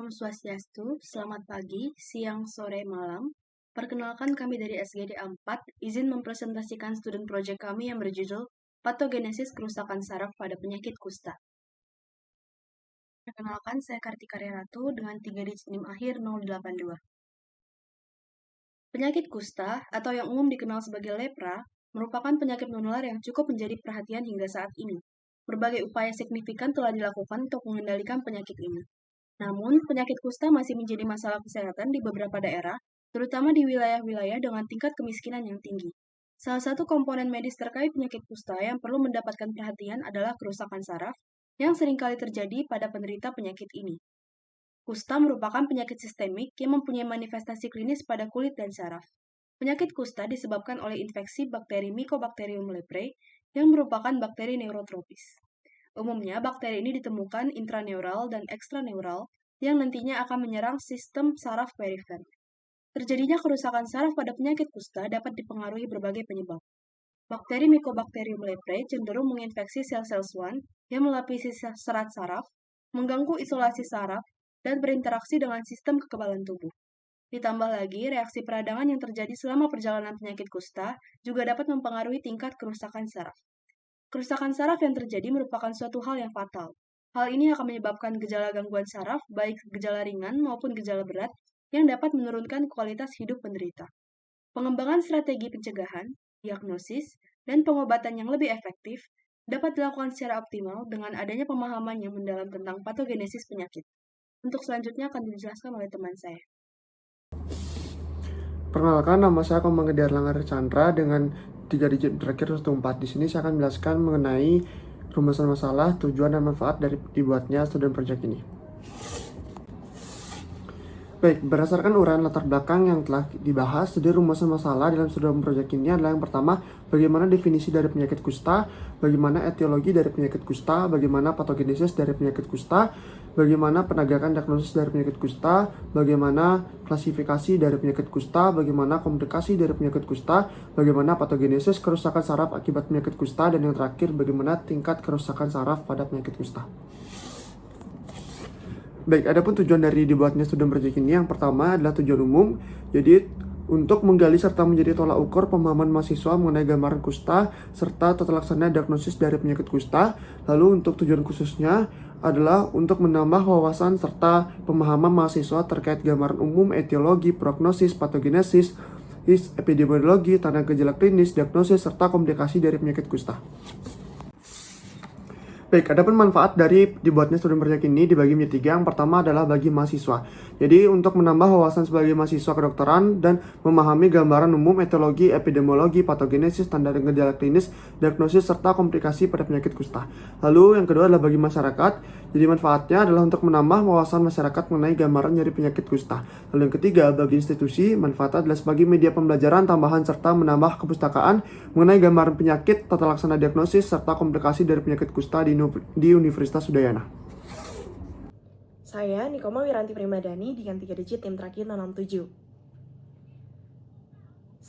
Om Swastiastu, selamat pagi, siang, sore, malam. Perkenalkan kami dari SGD 4, izin mempresentasikan student project kami yang berjudul Patogenesis Kerusakan Saraf pada Penyakit Kusta. Perkenalkan, saya Kartika Ratu dengan 3 digit NIM akhir 082. Penyakit kusta, atau yang umum dikenal sebagai lepra, merupakan penyakit menular yang cukup menjadi perhatian hingga saat ini. Berbagai upaya signifikan telah dilakukan untuk mengendalikan penyakit ini. Namun, penyakit kusta masih menjadi masalah kesehatan di beberapa daerah, terutama di wilayah-wilayah dengan tingkat kemiskinan yang tinggi. Salah satu komponen medis terkait penyakit kusta yang perlu mendapatkan perhatian adalah kerusakan saraf yang seringkali terjadi pada penderita penyakit ini. Kusta merupakan penyakit sistemik yang mempunyai manifestasi klinis pada kulit dan saraf. Penyakit kusta disebabkan oleh infeksi bakteri Mycobacterium leprae yang merupakan bakteri neurotropis. Umumnya, bakteri ini ditemukan intraneural dan ekstraneural yang nantinya akan menyerang sistem saraf perifer. Terjadinya kerusakan saraf pada penyakit kusta dapat dipengaruhi berbagai penyebab. Bakteri Mycobacterium leprae cenderung menginfeksi sel-sel swan yang melapisi serat saraf, mengganggu isolasi saraf, dan berinteraksi dengan sistem kekebalan tubuh. Ditambah lagi, reaksi peradangan yang terjadi selama perjalanan penyakit kusta juga dapat mempengaruhi tingkat kerusakan saraf. Kerusakan saraf yang terjadi merupakan suatu hal yang fatal. Hal ini akan menyebabkan gejala gangguan saraf, baik gejala ringan maupun gejala berat, yang dapat menurunkan kualitas hidup penderita. Pengembangan strategi pencegahan, diagnosis, dan pengobatan yang lebih efektif dapat dilakukan secara optimal dengan adanya pemahaman yang mendalam tentang patogenesis penyakit. Untuk selanjutnya akan dijelaskan oleh teman saya. Perkenalkan, nama saya Komang Gede Erlangga Chandra dengan 3 digit terakhir 14. Di sini saya akan menjelaskan mengenai rumusan masalah, tujuan dan manfaat dari dibuatnya student project ini. Baik, berdasarkan uraian latar belakang yang telah dibahas, jadi rumusan masalah dalam student project ini adalah yang pertama, bagaimana definisi dari penyakit kusta, bagaimana etiologi dari penyakit kusta, bagaimana patogenesis dari penyakit kusta, bagaimana penegakan diagnosis dari penyakit kusta, bagaimana klasifikasi dari penyakit kusta, bagaimana komunikasi dari penyakit kusta, bagaimana patogenesis kerusakan saraf akibat penyakit kusta, dan yang terakhir, bagaimana tingkat kerusakan saraf pada penyakit kusta. Baik, adapun tujuan dari dibuatnya student project ini, yang pertama adalah tujuan umum, jadi untuk menggali serta menjadi tolak ukur pemahaman mahasiswa mengenai gambaran kusta serta tata laksana diagnosis dari penyakit kusta. Lalu untuk tujuan khususnya adalah untuk menambah wawasan serta pemahaman mahasiswa terkait gambaran umum, etiologi, prognosis, patogenesis, epidemiologi, tanda gejala klinis, diagnosis, serta komplikasi dari penyakit kusta. Baik, adapun manfaat dari dibuatnya student project ini dibagi menjadi 3. Yang pertama adalah bagi mahasiswa. Jadi untuk menambah wawasan sebagai mahasiswa kedokteran dan memahami gambaran umum, etiologi, epidemiologi, patogenesis, tanda dan gejala klinis, diagnosis, serta komplikasi pada penyakit kusta. Lalu yang kedua adalah bagi masyarakat. Jadi manfaatnya adalah untuk menambah wawasan masyarakat mengenai gambaran dari penyakit kusta. Lalu yang ketiga, bagi institusi, manfaatnya adalah sebagai media pembelajaran tambahan serta menambah kepustakaan mengenai gambaran penyakit, tata laksana diagnosis, serta komplikasi dari penyakit kusta di Universitas Udayana. Saya Nikoma Wiranti Primadani dengan 3 digit NIM terakhir 067.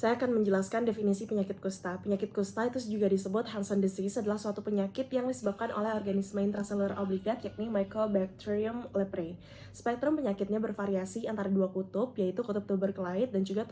Saya akan menjelaskan definisi penyakit kusta. Penyakit kusta itu juga disebut Hansen disease, adalah suatu penyakit yang disebabkan oleh organisme intraseluler obligat, yakni Mycobacterium leprae. Spektrum penyakitnya bervariasi antara 2 kutub, yaitu kutub tuberculoid dan juga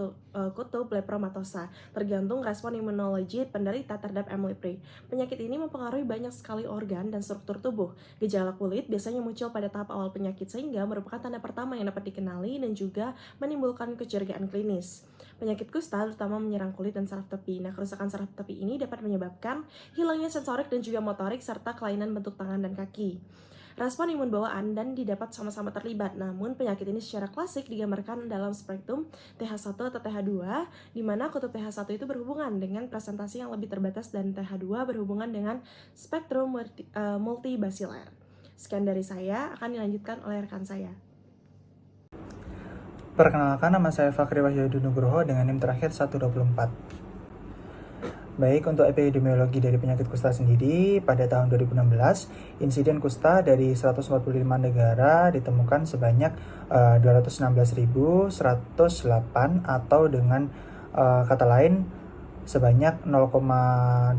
kutub lepromatosa, tergantung respon imunologi penderita terhadap M. leprae. Penyakit ini mempengaruhi banyak sekali organ dan struktur tubuh. Gejala kulit biasanya muncul pada tahap awal penyakit, sehingga merupakan tanda pertama yang dapat dikenali dan juga menimbulkan kecurigaan klinis. Penyakit kusta terutama menyerang kulit dan saraf tepi. Nah, kerusakan saraf tepi ini dapat menyebabkan hilangnya sensorik dan juga motorik serta kelainan bentuk tangan dan kaki. Respon imun bawaan dan didapat sama-sama terlibat. Namun, penyakit ini secara klasik digambarkan dalam spektrum TH1 atau TH2, di mana kutub TH1 itu berhubungan dengan presentasi yang lebih terbatas dan TH2 berhubungan dengan spektrum multibasilar. Sekian dari saya, akan dilanjutkan oleh rekan saya. Perkenalkan, nama saya Fakri Wahyudi Nugroho dengan NIM terakhir 124. Baik, untuk epidemiologi dari penyakit kusta sendiri, pada tahun 2016, insiden kusta dari 145 negara ditemukan sebanyak 216.108, atau dengan kata lain, sebanyak 0,21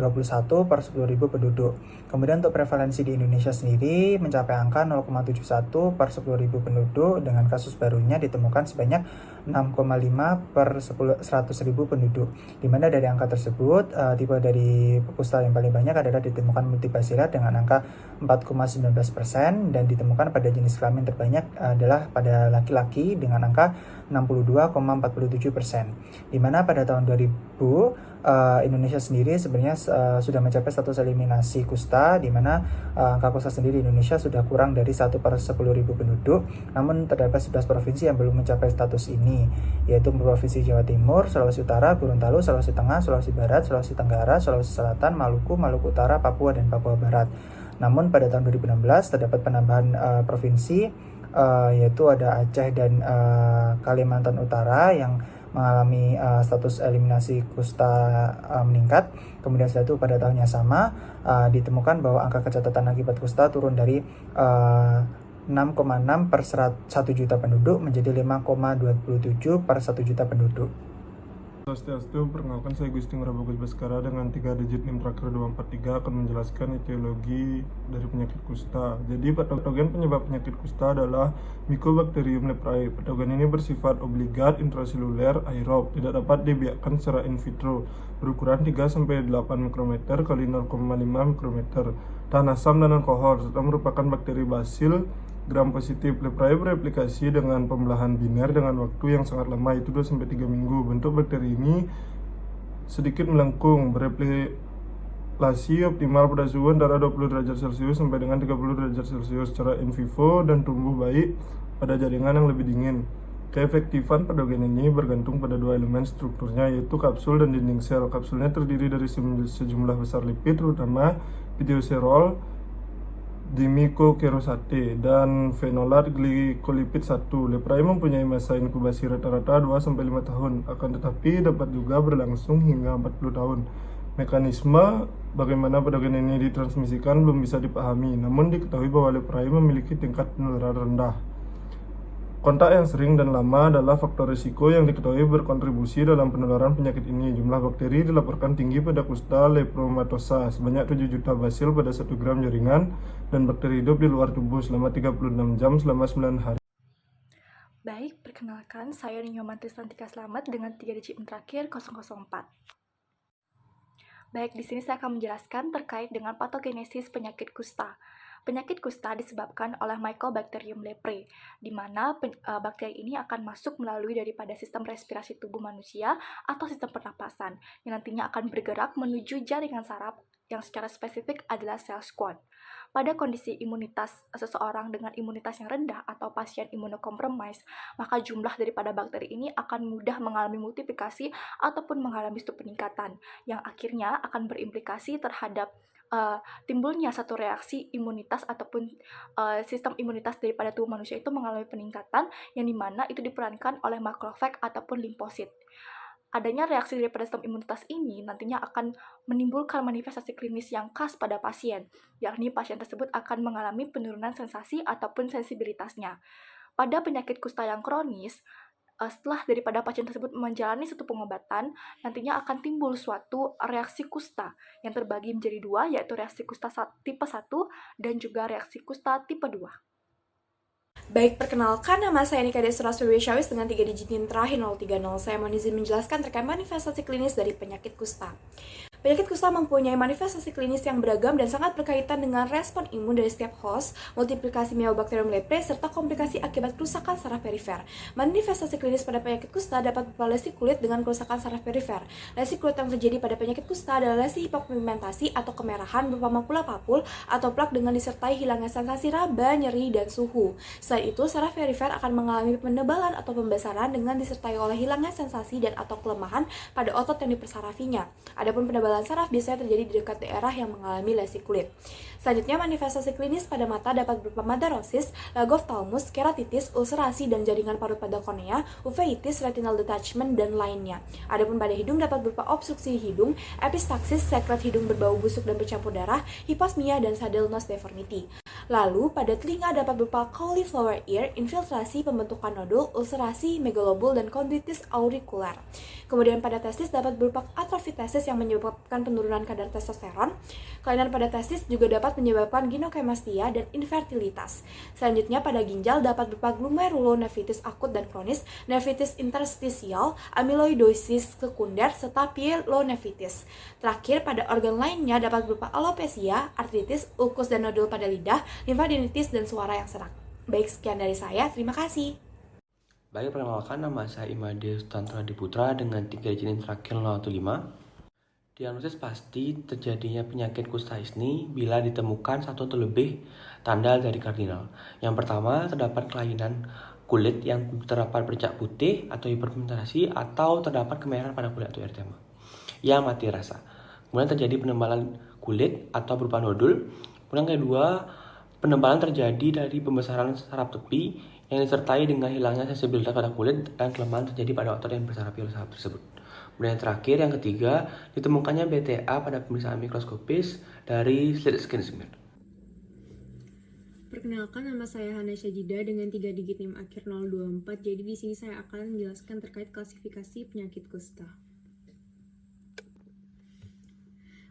per 10.000 penduduk. Kemudian untuk prevalensi di Indonesia sendiri mencapai angka 0,71 per 10.000 penduduk dengan kasus barunya ditemukan sebanyak 6,5 per 100.000 penduduk. Di mana dari angka tersebut, tipe dari kusta yang paling banyak adalah ditemukan multibasilar dengan angka 4,19% dan ditemukan pada jenis kelamin terbanyak adalah pada laki-laki dengan angka 62,47%. Di mana pada tahun 2000 Indonesia sendiri sebenarnya sudah mencapai status eliminasi kusta, di mana angka kusta sendiri di Indonesia sudah kurang dari 1 per 10.000 penduduk. Namun terdapat 11 provinsi yang belum mencapai status ini, yaitu Provinsi Jawa Timur, Sulawesi Utara, Gorontalo, Sulawesi Tengah, Sulawesi Barat, Sulawesi Tenggara, Sulawesi Selatan, Maluku, Maluku Utara, Papua, dan Papua Barat. Namun pada tahun 2016 terdapat penambahan provinsi, yaitu ada Aceh dan Kalimantan Utara yang mengalami status eliminasi kusta meningkat. Kemudian setelah itu pada tahun yang sama ditemukan bahwa angka kecacatan akibat kusta turun dari 6,6 per 1 juta penduduk menjadi 5,27 per 1 juta penduduk. Swastiastu, perkenalkan saya Gusti Ngurah Bagus Baskara dengan 3 digit NIM terakhir 243 akan menjelaskan etiologi dari penyakit kusta. Jadi patogen penyebab penyakit kusta adalah Mycobacterium leprae. Patogen ini bersifat obligat intraseluler aerob, tidak dapat dibiakkan secara in vitro, berukuran 3-8 mikrometer kali 0,5 mikrometer, tahan asam dan alkohol, serta merupakan bakteri basil gram positif. Leprae bereplikasi dengan pembelahan biner dengan waktu yang sangat lama, yaitu 2-3 minggu. Bentuk bakteri ini sedikit melengkung, bereplikasi optimal pada suhu antara 20 derajat Celcius sampai dengan 30 derajat Celcius secara in vivo dan tumbuh baik pada jaringan yang lebih dingin. Keefektifan patogen ini bergantung pada 2 elemen strukturnya, yaitu kapsul dan dinding sel. Kapsulnya terdiri dari sejumlah besar lipid, terutama pitoserol, dimikokerosate, dan fenolat glikolipid 1. Leprae mempunyai masa inkubasi rata-rata 2-5 tahun, akan tetapi dapat juga berlangsung hingga 40 tahun. Mekanisme bagaimana patogen ini ditransmisikan belum bisa dipahami, namun diketahui bahwa leprae memiliki tingkat penularan rendah. Kontak yang sering dan lama adalah faktor risiko yang diketahui berkontribusi dalam penularan penyakit ini. Jumlah bakteri dilaporkan tinggi pada kusta lepromatosa, sebanyak 7 juta basil pada 1 gram jaringan, dan bakteri hidup di luar tubuh selama 36 jam selama 9 hari. Baik, perkenalkan saya Nyoman Tristantika Slamet dengan 3 digit terakhir 004. Baik, di sini saya akan menjelaskan terkait dengan patogenesis penyakit kusta. Penyakit kusta disebabkan oleh Mycobacterium leprae, di mana bakteri ini akan masuk melalui daripada sistem respirasi tubuh manusia atau sistem pernapasan, yang nantinya akan bergerak menuju jaringan saraf yang secara spesifik adalah sel squamous. Pada kondisi imunitas seseorang dengan imunitas yang rendah atau pasien imunokompromis, maka jumlah daripada bakteri ini akan mudah mengalami multiplikasi ataupun mengalami suatu peningkatan, yang akhirnya akan berimplikasi terhadap timbulnya satu reaksi imunitas ataupun sistem imunitas daripada tubuh manusia itu mengalami peningkatan, yang dimana itu diperankan oleh makrofag ataupun limfosit. Adanya reaksi daripada sistem imunitas ini nantinya akan menimbulkan manifestasi klinis yang khas pada pasien, yakni pasien tersebut akan mengalami penurunan sensasi ataupun sensibilitasnya. Pada penyakit kusta yang kronis, setelah daripada pasien tersebut menjalani satu pengobatan, nantinya akan timbul suatu reaksi kusta yang terbagi menjadi 2, yaitu reaksi kusta tipe 1 dan juga reaksi kusta tipe 2. Baik, perkenalkan nama saya Nika Desra Suryasyawis dengan 3 digit NIM terakhir 030. Saya mohon izin menjelaskan terkait manifestasi klinis dari penyakit kusta. Penyakit kusta mempunyai manifestasi klinis yang beragam dan sangat berkaitan dengan respon imun dari setiap host, multiplikasi Mycobacterium leprae, serta komplikasi akibat kerusakan saraf perifer. Manifestasi klinis pada penyakit kusta dapat berupa lesi kulit dengan kerusakan saraf perifer. Lesi kulit yang terjadi pada penyakit kusta adalah lesi hipopigmentasi atau kemerahan berupa makula papul atau plak dengan disertai hilangnya sensasi raba, nyeri, dan suhu. Selain itu, saraf perifer akan mengalami penebalan atau pembesaran dengan disertai oleh hilangnya sensasi dan atau kelemahan pada otot yang dipersarafinya. Adapun penebalan kekebalan saraf biasanya terjadi di dekat daerah yang mengalami lesi kulit. Selanjutnya, manifestasi klinis pada mata dapat berupa madarosis, lagophthalmus, keratitis, ulcerasi dan jaringan parut pada kornea, uveitis, retinal detachment, dan lainnya. Adapun pada hidung dapat berupa obstruksi hidung, epistaxis, sekret hidung berbau busuk dan bercampur darah, hyposmia, dan saddle nose deformity. Lalu, pada telinga dapat berupa cauliflower ear, infiltrasi, pembentukan nodul, ulcerasi, megalobul, dan konditis aurikular. Kemudian pada testis dapat berupa atrofi testis yang menyebabkan penurunan kadar testosteron. Kelainan pada testis juga dapat menyebabkan ginecomastia dan infertilitas. Selanjutnya pada ginjal dapat berupa glomerulonefritis akut dan kronis, nefritis interstisial, amyloidosis sekunder, serta pyelonefritis. Terakhir, pada organ lainnya dapat berupa alopecia, artritis, ulkus dan nodul pada lidah, limfadenitis, dan suara yang serak. Baik, sekian dari saya. Terima kasih. Baik, perkenalkan, nama saya Imade Sutantra Diputra dengan 3 digit NIM terakhir 015. Diagnosis pasti terjadinya penyakit kusta ini bila ditemukan satu atau lebih tanda dari kardinal. Yang pertama, terdapat kelainan kulit yang terdapat bercak putih atau hiperpigmentasi atau terdapat kemerahan pada kulit atau eritema yang mati rasa. Kemudian terjadi penebalan kulit atau berupa nodul. Kemudian kedua, penebalan terjadi dari pembesaran saraf tepi yang disertai dengan hilangnya sensibilitas pada kulit dan kelemahan terjadi pada otot yang bersarafi oleh saraf tersebut. Kemudian yang terakhir, yang ketiga, ditemukannya BTA pada pemeriksaan mikroskopis dari slit skin smear. Perkenalkan, nama saya Hana Syajida dengan 3 digit NIM akhir 024. Jadi di sini saya akan menjelaskan terkait klasifikasi penyakit kusta.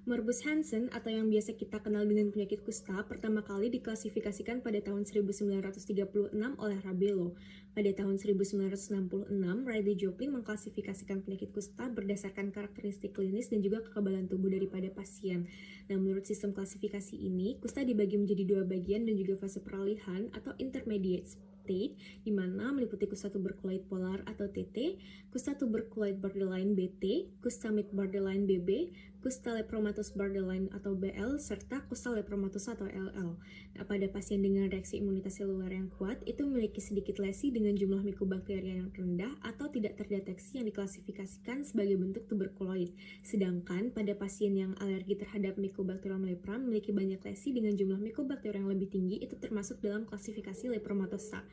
Morbus Hansen atau yang biasa kita kenal dengan penyakit kusta pertama kali diklasifikasikan pada tahun 1936 oleh Rabello. Pada tahun 1966, Riley Joplin mengklasifikasikan penyakit kusta berdasarkan karakteristik klinis dan juga kekebalan tubuh daripada pasien. Nah, menurut sistem klasifikasi ini, kusta dibagi menjadi 2 bagian dan juga fase peralihan atau intermediate state, di mana meliputi kusta tuberculoid polar atau TT, kusta tuberculoid borderline BT, kusta mid borderline BB, kusta lepromatus borderline atau BL, serta kusta lepromatus atau LL. Nah, pada pasien dengan reaksi imunitas seluler yang kuat, itu memiliki sedikit lesi dengan jumlah mycobacteria yang rendah atau tidak terdeteksi yang diklasifikasikan sebagai bentuk tuberkuloid. Sedangkan pada pasien yang alergi terhadap Mycobacterium lepra memiliki banyak lesi dengan jumlah mycobacteria yang lebih tinggi, itu termasuk dalam klasifikasi lepromatosa.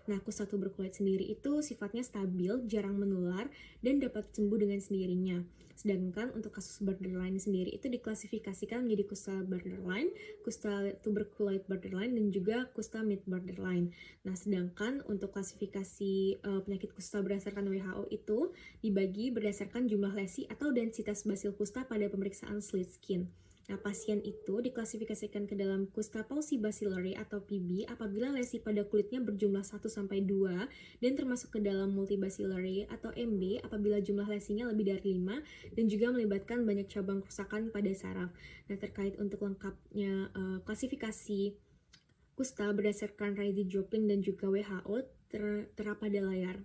Nah, kusta tuberkuloid sendiri itu sifatnya stabil, jarang menular, dan dapat sembuh dengan sendirinya. Sedangkan untuk kasus borderline sendiri itu diklasifikasikan menjadi kusta borderline, kusta tuberculoid borderline, dan juga kusta mid borderline. Nah, sedangkan untuk klasifikasi penyakit kusta berdasarkan WHO itu dibagi berdasarkan jumlah lesi atau densitas basil kusta pada pemeriksaan slit skin. Nah, pasien itu diklasifikasikan ke dalam kusta paucibacillary atau PB apabila lesi pada kulitnya berjumlah 1-2 dan termasuk ke dalam multibacillary atau MB apabila jumlah lesinya lebih dari 5 dan juga melibatkan banyak cabang kerusakan pada saraf. Nah, terkait untuk lengkapnya klasifikasi kusta berdasarkan Riley Joplin dan juga WHO tertera pada layar.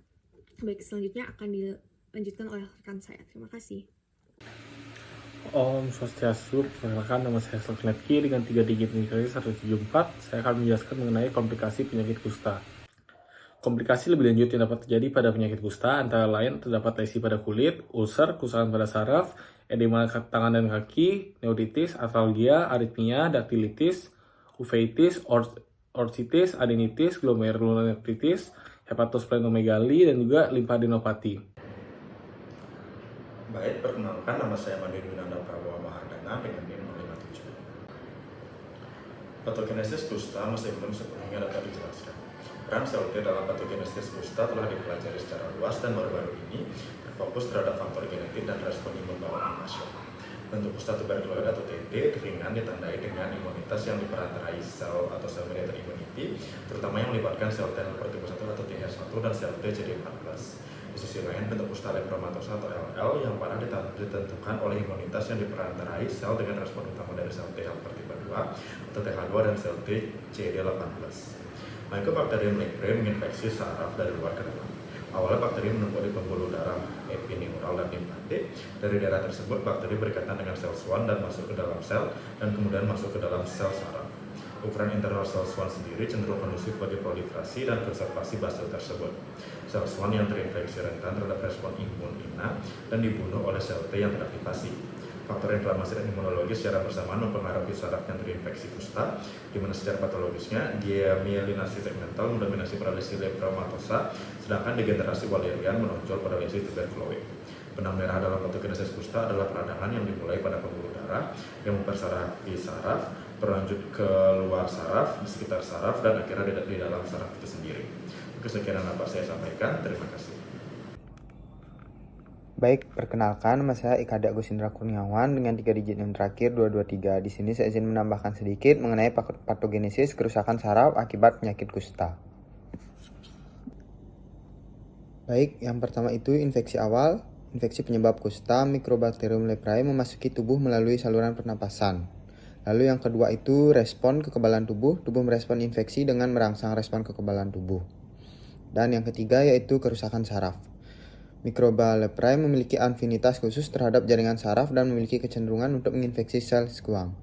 Baik, selanjutnya akan dilanjutkan oleh rekan saya. Terima kasih. Om Swastiastu, perkenalkan nama saya Sofnetki dengan 3 digit NIM 174. Saya akan menjelaskan mengenai komplikasi penyakit kusta. Komplikasi lebih lanjut yang dapat terjadi pada penyakit kusta antara lain terdapat lesi pada kulit, ulcer, kerusakan pada saraf, edema tangan dan kaki, neuritis, artralgia, aritmia, daktilitis, uveitis, orsitis, adenitis, glomerulonefritis, hepatosplenomegali, dan juga limfadenopati. Baik, perkenalkan, nama saya Mandiri Winanda Prabowo Mahardana dengan NIM 057. Patogenesis kusta masih belum sepenuhnya dapat dijelaskan. Peran sel T dalam patogenesis kusta telah dipelajari secara luas dan baru-baru ini berfokus terhadap faktor genetik dan respon imun bawaan nasional. Bentuk kusta tuberculoid atau TT ringan ditandai dengan imunitas yang diperantarai sel atau sel mediated immunity, terutama yang melibatkan sel T helper tipe 1 atau TH1 dan sel T CD14. Di sisi lain, bentuk kusta lepromatosa atau LL yang parah ditentukan oleh imunitas yang diperantarai sel dengan respon utama dari sel T helper tipe 2 atau TH2 dan sel T CD18. Mycobacterium leprae menginfeksi saraf dari luar ke dalam. Awalnya bakteri menumpuk di pembuluh darah epineural dan limfatik. Dari daerah tersebut, bakteri berikatan dengan sel swan dan masuk ke dalam sel dan kemudian masuk ke dalam sel saraf. Ukuran internal sel swan sendiri cenderung kondusif bagi proliferasi dan konservasi basil tersebut. Sel swan yang terinfeksi rentan terhadap respon imun inna dan dibunuh oleh sel T yang teraktivasi. Faktor inflamasi dan imunologis secara bersamaan mempengaruhi saraf yang terinfeksi kusta, di mana secara patologisnya demyelinasi segmental mendominasi paralisi lepromatosa, sedangkan degenerasi Wallerian menonjol paralisi tuberkuloid. Benang merah dalam patogenesis kusta adalah peradangan yang dimulai pada pembuluh darah yang mempersarafi saraf, berlanjut ke luar saraf, di sekitar saraf, dan akhirnya di dalam saraf itu sendiri. Sekian yang dapat saya sampaikan. Terima kasih. Baik, perkenalkan nama saya Ikada Agus Indra Kurniawan dengan 3 digit NIM terakhir 223. Di sini saya izin menambahkan sedikit mengenai patogenesis kerusakan saraf akibat penyakit kusta. Baik, yang pertama itu infeksi awal. Infeksi penyebab kusta Mycobacterium leprae memasuki tubuh melalui saluran pernapasan. Lalu yang kedua itu respon kekebalan tubuh. Tubuh merespon infeksi dengan merangsang respon kekebalan tubuh. Dan yang ketiga yaitu kerusakan saraf. Mikroba leprae memiliki afinitas khusus terhadap jaringan saraf dan memiliki kecenderungan untuk menginfeksi sel sekuang.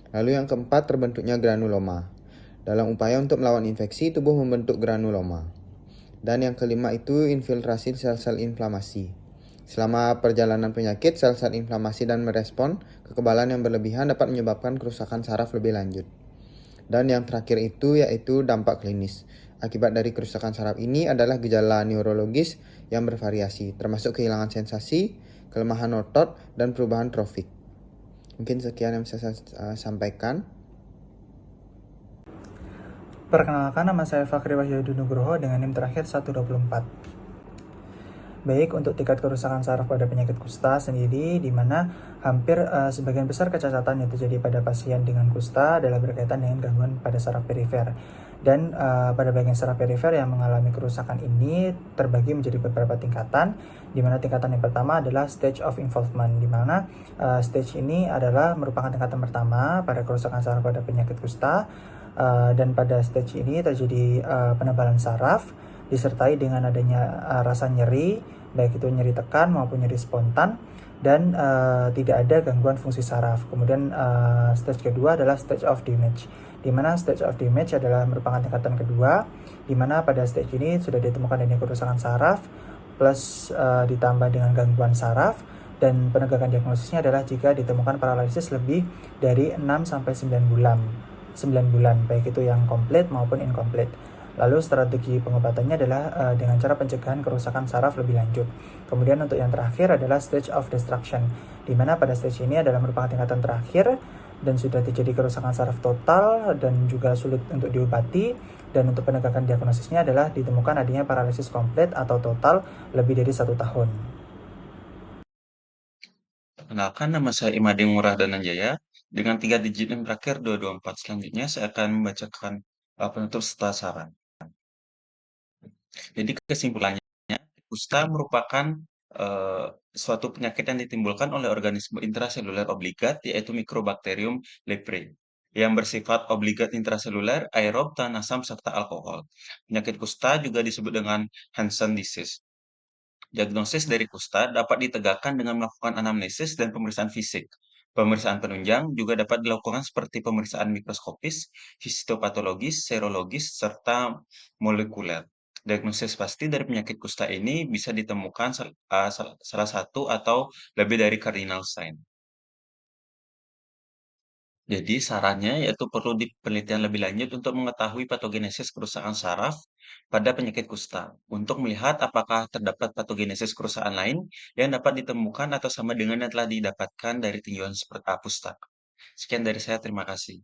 Lalu yang keempat terbentuknya granuloma. Dalam upaya untuk melawan infeksi, tubuh membentuk granuloma. Dan yang kelima itu infiltrasi sel-sel inflamasi. Selama perjalanan penyakit, sel-sel inflamasi dan merespon kekebalan yang berlebihan dapat menyebabkan kerusakan saraf lebih lanjut. Dan yang terakhir itu yaitu dampak klinis. Akibat dari kerusakan saraf ini adalah gejala neurologis yang bervariasi, termasuk kehilangan sensasi, kelemahan otot, dan perubahan trofik. Mungkin sekian yang bisa saya sampaikan. Perkenalkan, nama saya Fakri Wahyudi Nugroho dengan NIM terakhir 124. Baik, untuk tingkat kerusakan saraf pada penyakit kusta sendiri, di mana hampir sebagian besar kecacatan yang terjadi pada pasien dengan kusta adalah berkaitan dengan gangguan pada saraf perifer. Dan pada bagian saraf perifer yang mengalami kerusakan ini terbagi menjadi beberapa tingkatan, di mana tingkatan yang pertama adalah stage of involvement, di mana stage ini adalah merupakan tingkatan pertama pada kerusakan saraf pada penyakit kusta. Dan pada stage ini terjadi penebalan saraf disertai dengan adanya rasa nyeri, baik itu nyeri tekan maupun nyeri spontan, dan tidak ada gangguan fungsi saraf. Kemudian stage kedua adalah stage of damage, di mana stage of damage adalah merupakan tingkatan kedua, di mana pada stage ini sudah ditemukan adanya kerusakan saraf plus ditambah dengan gangguan saraf, dan penegakan diagnosisnya adalah jika ditemukan paralisis lebih dari 6-9 bulan, baik itu yang komplit maupun incomplete. Lalu strategi pengobatannya adalah dengan cara pencegahan kerusakan saraf lebih lanjut. Kemudian untuk yang terakhir adalah stage of destruction, di mana pada stage ini adalah merupakan tingkatan terakhir dan sudah terjadi kerusakan saraf total dan juga sulit untuk diobati. Dan untuk penegakan diagnosisnya adalah ditemukan adanya paralisis komplit atau total lebih dari 1 tahun. Perkenalkan, nama saya Imade Murah Dananjaya dengan 3 digit NIM terakhir 224. Selanjutnya saya akan membacakan penutup serta saran. Jadi kesimpulannya, kusta merupakan suatu penyakit yang ditimbulkan oleh organisme intraseluler obligat, yaitu Mycobacterium leprae, yang bersifat obligat intraseluler, aerob, tahan asam, serta alkohol. Penyakit kusta juga disebut dengan Hansen disease. Diagnosis dari kusta dapat ditegakkan dengan melakukan anamnesis dan pemeriksaan fisik. Pemeriksaan penunjang juga dapat dilakukan seperti pemeriksaan mikroskopis, histopatologis, serologis, serta molekuler. Diagnosis pasti dari penyakit kusta ini bisa ditemukan salah satu atau lebih dari cardinal sign. Jadi sarannya yaitu perlu penelitian lebih lanjut untuk mengetahui patogenesis kerusakan saraf pada penyakit kusta, untuk melihat apakah terdapat patogenesis kerusakan lain yang dapat ditemukan atau sama dengan yang telah didapatkan dari tinjauan kusta. Sekian dari saya, terima kasih.